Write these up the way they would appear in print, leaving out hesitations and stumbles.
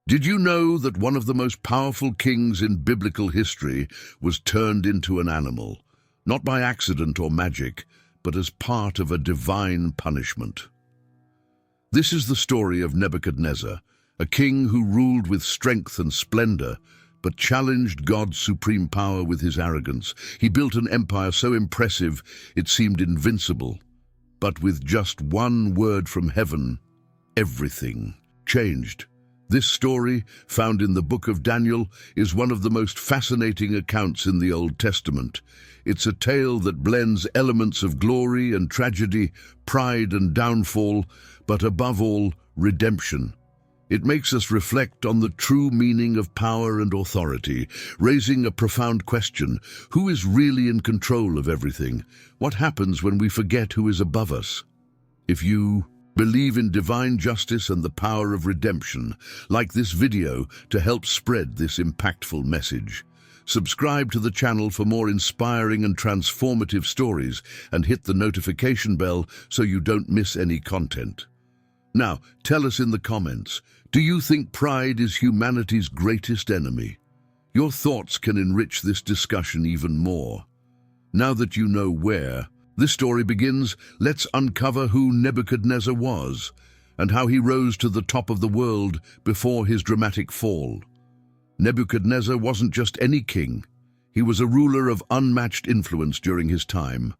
Did you know that one of the most powerful kings in biblical history was turned into an animal, not by accident or magic, but as part of a divine punishment? This is the story of Nebuchadnezzar, a king who ruled with strength and splendor, but challenged God's supreme power with his arrogance. He built an empire so impressive it seemed invincible. But with just one word from heaven, everything changed. This story, found in the book of Daniel, is one of the most fascinating accounts in the Old Testament. It's a tale that blends elements of glory and tragedy, pride and downfall, but above all, redemption. It makes us reflect on the true meaning of power and authority, raising a profound question: who is really in control of everything? What happens when we forget who is above us? If you believe in divine justice and the power of redemption, like this video to help spread this impactful message. Subscribe to the channel for more inspiring and transformative stories, and hit the notification bell so you don't miss any content. Now, tell us in the comments, do you think pride is humanity's greatest enemy? Your thoughts can enrich this discussion even more. Now that you know where this story begins, let's uncover who Nebuchadnezzar was and how he rose to the top of the world before his dramatic fall. Nebuchadnezzar wasn't just any king. He was a ruler of unmatched influence during his time.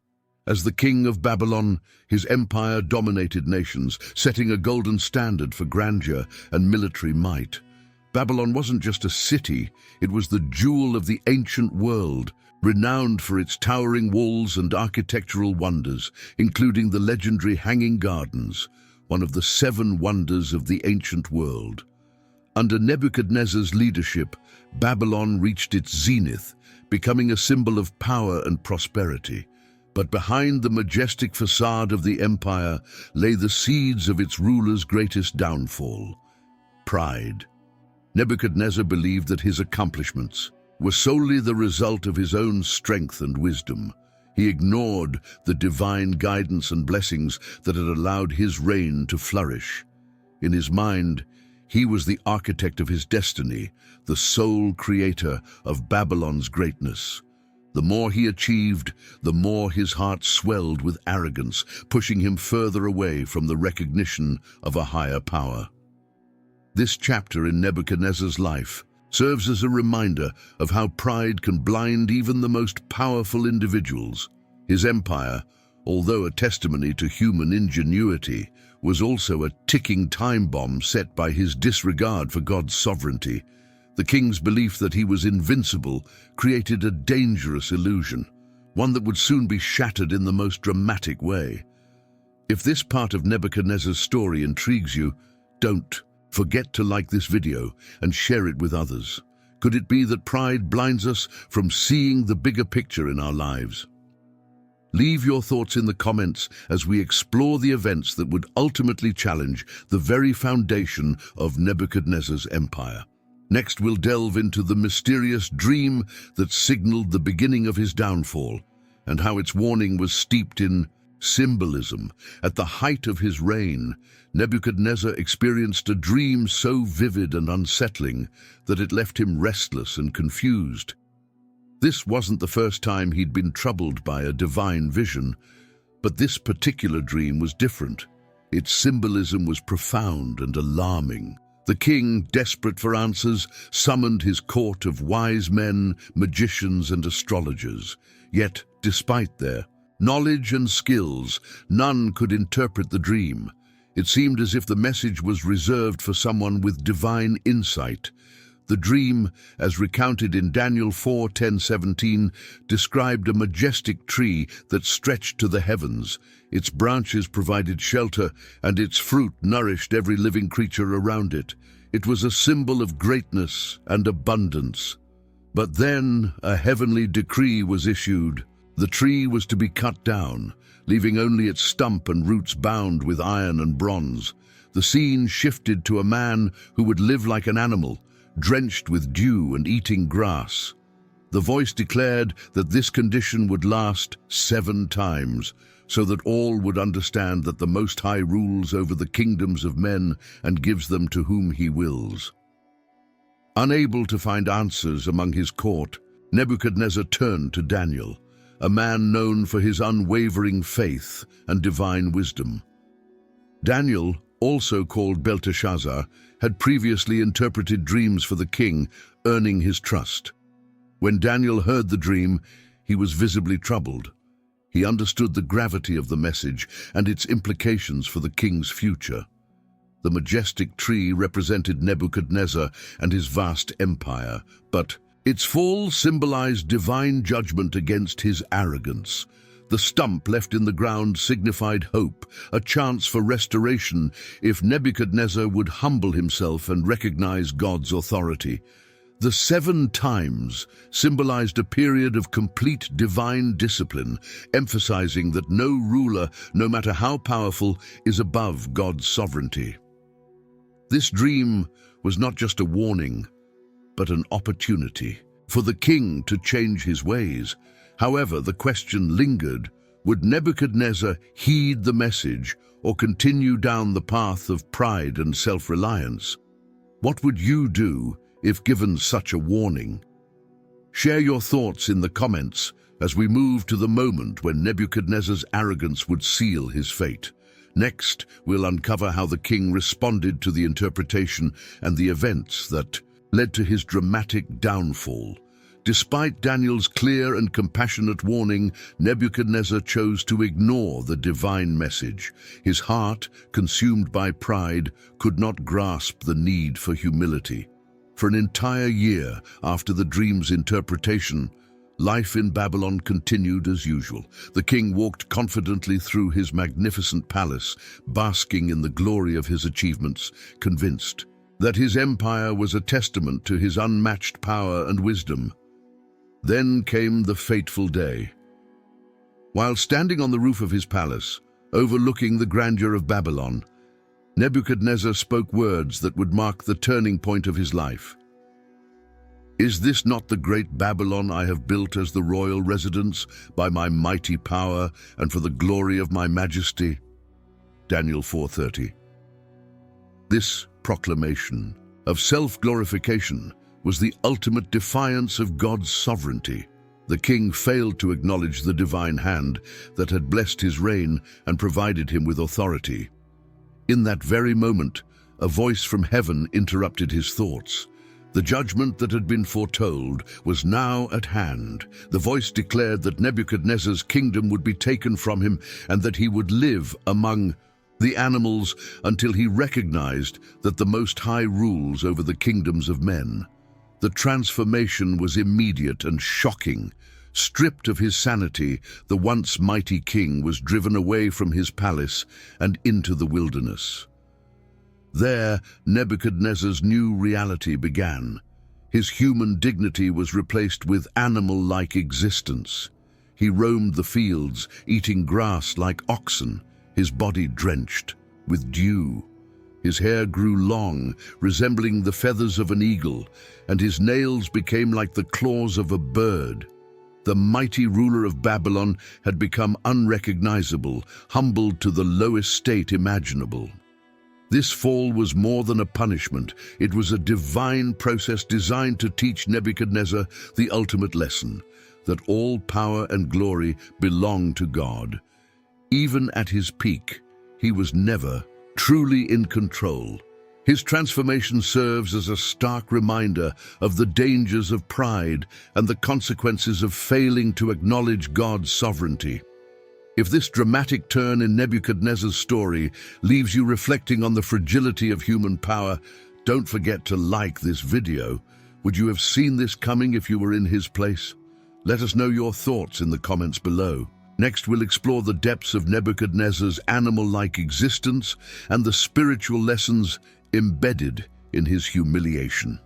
As the king of Babylon, his empire dominated nations, setting a golden standard for grandeur and military might. Babylon wasn't just a city, it was the jewel of the ancient world, renowned for its towering walls and architectural wonders, including the legendary Hanging Gardens, one of the 7 wonders of the ancient world. Under Nebuchadnezzar's leadership, Babylon reached its zenith, becoming a symbol of power and prosperity. But behind the majestic facade of the empire lay the seeds of its ruler's greatest downfall: pride. Nebuchadnezzar believed that his accomplishments were solely the result of his own strength and wisdom. He ignored the divine guidance and blessings that had allowed his reign to flourish. In his mind, he was the architect of his destiny, the sole creator of Babylon's greatness. The more he achieved, the more his heart swelled with arrogance, pushing him further away from the recognition of a higher power. This chapter in Nebuchadnezzar's life serves as a reminder of how pride can blind even the most powerful individuals. His empire, although a testimony to human ingenuity, was also a ticking time bomb set by his disregard for God's sovereignty. The king's belief that he was invincible created a dangerous illusion, one that would soon be shattered in the most dramatic way. If this part of Nebuchadnezzar's story intrigues you, don't forget to like this video and share it with others. Could it be that pride blinds us from seeing the bigger picture in our lives? Leave your thoughts in the comments as we explore the events that would ultimately challenge the very foundation of Nebuchadnezzar's empire. Next, we'll delve into the mysterious dream that signaled the beginning of his downfall, and how its warning was steeped in symbolism. At the height of his reign, Nebuchadnezzar experienced a dream so vivid and unsettling that it left him restless and confused. This wasn't the first time he'd been troubled by a divine vision, but this particular dream was different. Its symbolism was profound and alarming. The king, desperate for answers, summoned his court of wise men, magicians, and astrologers. Yet, despite their knowledge and skills, none could interpret the dream. It seemed as if the message was reserved for someone with divine insight. The dream, as recounted in Daniel 4:10-17, described a majestic tree that stretched to the heavens. Its branches provided shelter, and its fruit nourished every living creature around it. It was a symbol of greatness and abundance. But then a heavenly decree was issued. The tree was to be cut down, leaving only its stump and roots bound with iron and bronze. The scene shifted to a man who would live like an animal, drenched with dew and eating grass. The voice declared that this condition would last 7 times, so that all would understand that the Most High rules over the kingdoms of men and gives them to whom he wills. Unable to find answers among his court, Nebuchadnezzar turned to Daniel, a man known for his unwavering faith and divine wisdom. Daniel, also called Belteshazzar, had previously interpreted dreams for the king, earning his trust. When Daniel heard the dream, he was visibly troubled. He understood the gravity of the message and its implications for the king's future. The majestic tree represented Nebuchadnezzar and his vast empire, but its fall symbolized divine judgment against his arrogance. The stump left in the ground signified hope, a chance for restoration if Nebuchadnezzar would humble himself and recognize God's authority. The 7 times symbolized a period of complete divine discipline, emphasizing that no ruler, no matter how powerful, is above God's sovereignty. This dream was not just a warning, but an opportunity for the king to change his ways. However, the question lingered: would Nebuchadnezzar heed the message or continue down the path of pride and self-reliance? What would you do if given such a warning? Share your thoughts in the comments as we move to the moment when Nebuchadnezzar's arrogance would seal his fate. Next, we'll uncover how the king responded to the interpretation and the events that led to his dramatic downfall. Despite Daniel's clear and compassionate warning, Nebuchadnezzar chose to ignore the divine message. His heart, consumed by pride, could not grasp the need for humility. For an entire year after the dream's interpretation, life in Babylon continued as usual. The king walked confidently through his magnificent palace, basking in the glory of his achievements, convinced that his empire was a testament to his unmatched power and wisdom. Then came the fateful day. While standing on the roof of his palace, overlooking the grandeur of Babylon, Nebuchadnezzar spoke words that would mark the turning point of his life. "Is this not the great Babylon I have built as the royal residence by my mighty power and for the glory of my majesty?" Daniel 4:30. This proclamation of self-glorification was the ultimate defiance of God's sovereignty. The king failed to acknowledge the divine hand that had blessed his reign and provided him with authority. In that very moment, a voice from heaven interrupted his thoughts. The judgment that had been foretold was now at hand. The voice declared that Nebuchadnezzar's kingdom would be taken from him and that he would live among the animals until he recognized that the Most High rules over the kingdoms of men. The transformation was immediate and shocking. Stripped of his sanity, the once mighty king was driven away from his palace and into the wilderness. There, Nebuchadnezzar's new reality began. His human dignity was replaced with animal-like existence. He roamed the fields, eating grass like oxen, his body drenched with dew. His hair grew long, resembling the feathers of an eagle, and his nails became like the claws of a bird. The mighty ruler of Babylon had become unrecognizable, humbled to the lowest state imaginable. This fall was more than a punishment. It was a divine process designed to teach Nebuchadnezzar the ultimate lesson, that all power and glory belong to God. Even at his peak, he was never truly in control. His transformation serves as a stark reminder of the dangers of pride and the consequences of failing to acknowledge God's sovereignty. If this dramatic turn in Nebuchadnezzar's story leaves you reflecting on the fragility of human power, don't forget to like this video. Would you have seen this coming if you were in his place? Let us know your thoughts in the comments below. Next, we'll explore the depths of Nebuchadnezzar's animal-like existence and the spiritual lessons embedded in his humiliation.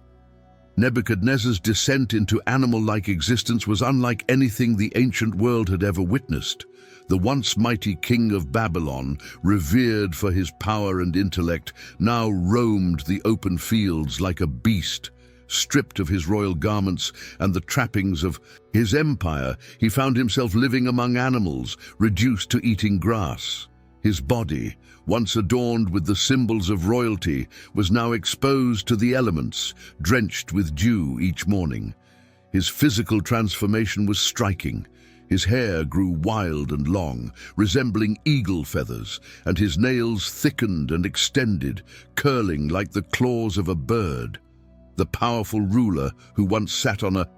Nebuchadnezzar's descent into animal-like existence was unlike anything the ancient world had ever witnessed. The once mighty king of Babylon, revered for his power and intellect, now roamed the open fields like a beast. Stripped of his royal garments and the trappings of his empire, he found himself living among animals, reduced to eating grass. His body, once adorned with the symbols of royalty, was now exposed to the elements, drenched with dew each morning. His physical transformation was striking. His hair grew wild and long, resembling eagle feathers, and his nails thickened and extended, curling like the claws of a bird. The powerful ruler, who once sat on a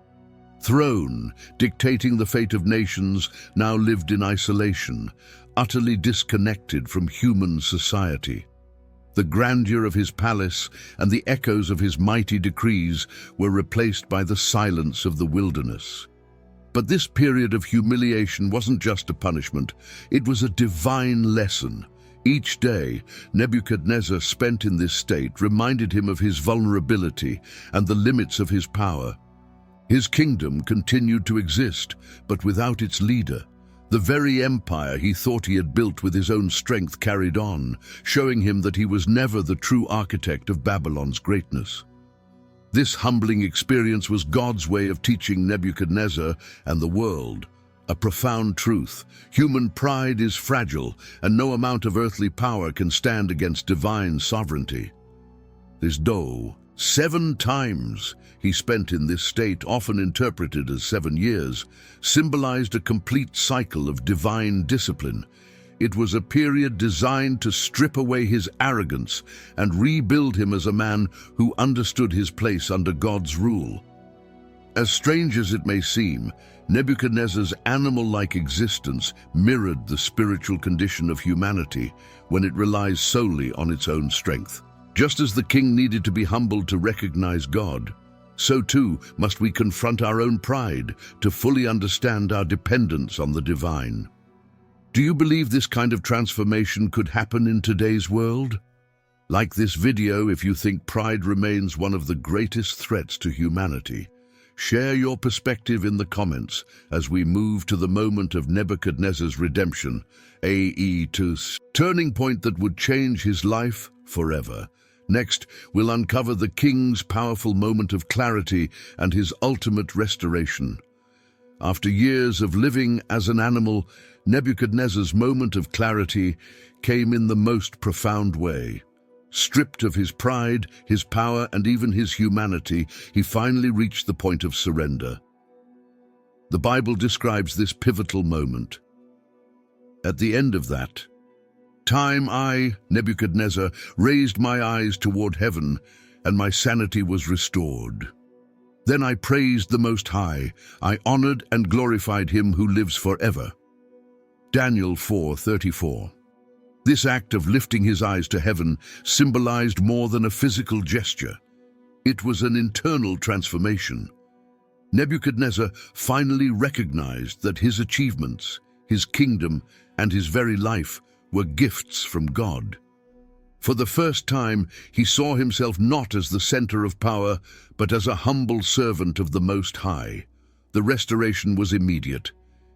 throne, dictating the fate of nations, now lived in isolation, utterly disconnected from human society. The grandeur of his palace and the echoes of his mighty decrees were replaced by the silence of the wilderness. But this period of humiliation wasn't just a punishment, it was a divine lesson. Each day Nebuchadnezzar spent in this state reminded him of his vulnerability and the limits of his power. His kingdom continued to exist, but without its leader. The very empire he thought he had built with his own strength carried on, showing him that he was never the true architect of Babylon's greatness. This humbling experience was God's way of teaching Nebuchadnezzar and the world a profound truth. Human pride is fragile, and no amount of earthly power can stand against divine sovereignty. This 7 times he spent in this state, often interpreted as 7 years, symbolized a complete cycle of divine discipline. It was a period designed to strip away his arrogance and rebuild him as a man who understood his place under God's rule. As strange as it may seem, Nebuchadnezzar's animal-like existence mirrored the spiritual condition of humanity when it relies solely on its own strength. Just as the king needed to be humbled to recognize God, so too must we confront our own pride to fully understand our dependence on the divine. Do you believe this kind of transformation could happen in today's world? Like this video if you think pride remains one of the greatest threats to humanity. Share your perspective in the comments as we move to the moment of Nebuchadnezzar's redemption, a turning point that would change his life forever. Next, we'll uncover the king's powerful moment of clarity and his ultimate restoration. After years of living as an animal, Nebuchadnezzar's moment of clarity came in the most profound way. Stripped of his pride, his power, and even his humanity, he finally reached the point of surrender. The Bible describes this pivotal moment. At the end of that time, I, Nebuchadnezzar, raised my eyes toward heaven, and my sanity was restored. Then I praised the Most High. I honored and glorified him who lives forever. Daniel 4:34. This act of lifting his eyes to heaven symbolized more than a physical gesture. It was an internal transformation. Nebuchadnezzar finally recognized that his achievements, his kingdom, and his very life were gifts from God. For the first time, he saw himself not as the center of power, but as a humble servant of the Most High. The restoration was immediate.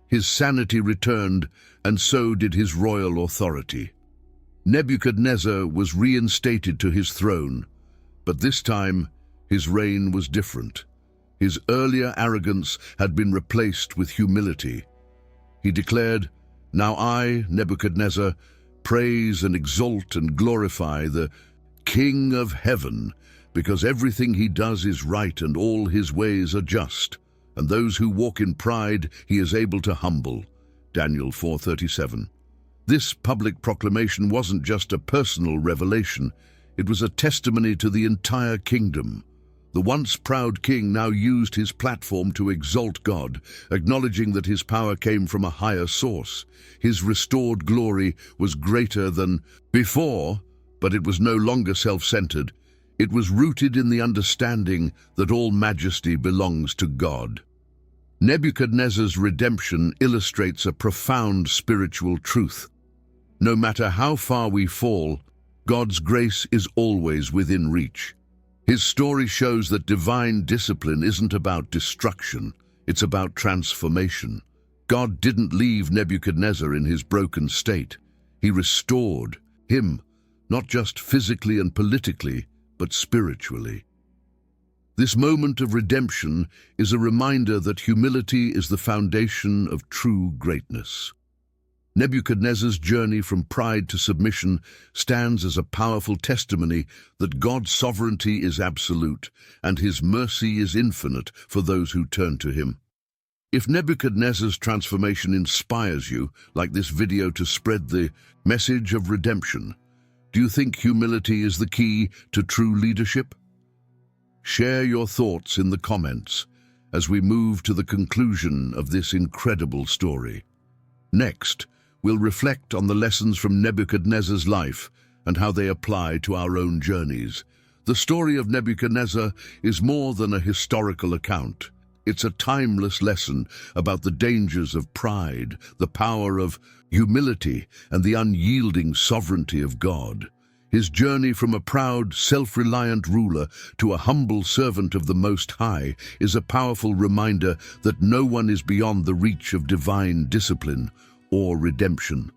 His sanity returned, and so did his royal authority. Nebuchadnezzar was reinstated to his throne, but this time his reign was different. His earlier arrogance had been replaced with humility. He declared, "Now I, Nebuchadnezzar, praise and exalt and glorify the King of heaven, because everything he does is right and all his ways are just, and those who walk in pride he is able to humble." Daniel 4:37. This public proclamation wasn't just a personal revelation, it was a testimony to the entire kingdom. The once proud king now used his platform to exalt God, acknowledging that his power came from a higher source. His restored glory was greater than before, but it was no longer self-centered. It was rooted in the understanding that all majesty belongs to God. Nebuchadnezzar's redemption illustrates a profound spiritual truth. No matter how far we fall, God's grace is always within reach. His story shows that divine discipline isn't about destruction, it's about transformation. God didn't leave Nebuchadnezzar in his broken state. He restored him, not just physically and politically, but spiritually. This moment of redemption is a reminder that humility is the foundation of true greatness. Nebuchadnezzar's journey from pride to submission stands as a powerful testimony that God's sovereignty is absolute and his mercy is infinite for those who turn to him. If Nebuchadnezzar's transformation inspires you, like this video, to spread the message of redemption, do you think humility is the key to true leadership? Share your thoughts in the comments as we move to the conclusion of this incredible story. Next, we'll reflect on the lessons from Nebuchadnezzar's life and how they apply to our own journeys. The story of Nebuchadnezzar is more than a historical account. It's a timeless lesson about the dangers of pride, the power of humility, and the unyielding sovereignty of God. His journey from a proud, self-reliant ruler to a humble servant of the Most High is a powerful reminder that no one is beyond the reach of divine discipline or redemption.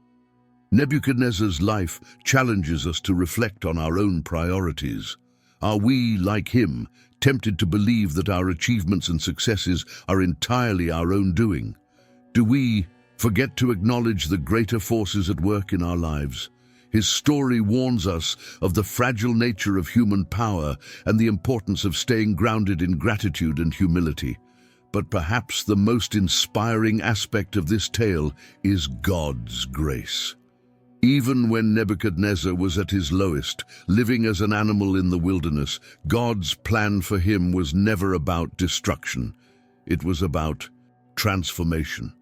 Nebuchadnezzar's life challenges us to reflect on our own priorities. Are we, like him, tempted to believe that our achievements and successes are entirely our own doing? Do we forget to acknowledge the greater forces at work in our lives? His story warns us of the fragile nature of human power and the importance of staying grounded in gratitude and humility. But perhaps the most inspiring aspect of this tale is God's grace. Even when Nebuchadnezzar was at his lowest, living as an animal in the wilderness, God's plan for him was never about destruction. It was about transformation.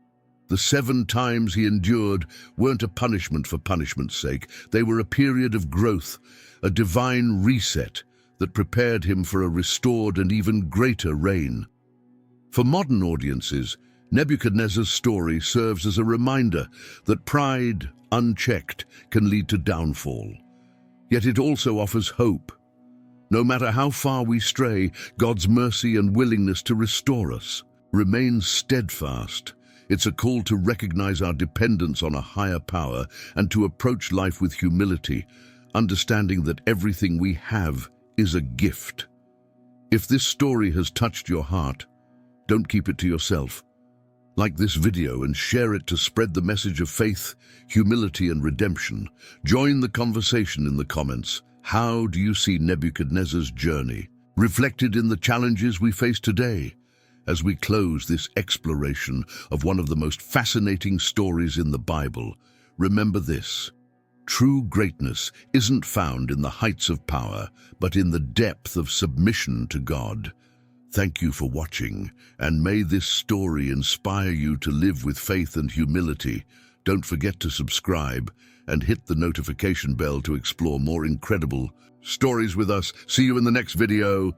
The 7 times he endured weren't a punishment for punishment's sake. They were a period of growth, a divine reset that prepared him for a restored and even greater reign. For modern audiences, Nebuchadnezzar's story serves as a reminder that pride, unchecked, can lead to downfall. Yet it also offers hope. No matter how far we stray, God's mercy and willingness to restore us remains steadfast. It's a call to recognize our dependence on a higher power and to approach life with humility, understanding that everything we have is a gift. If this story has touched your heart, don't keep it to yourself. Like this video and share it to spread the message of faith, humility, and redemption. Join the conversation in the comments. How do you see Nebuchadnezzar's journey reflected in the challenges we face today? As we close this exploration of one of the most fascinating stories in the Bible, remember this: true greatness isn't found in the heights of power, but in the depth of submission to God. Thank you for watching, and may this story inspire you to live with faith and humility. Don't forget to subscribe and hit the notification bell to explore more incredible stories with us. See you in the next video.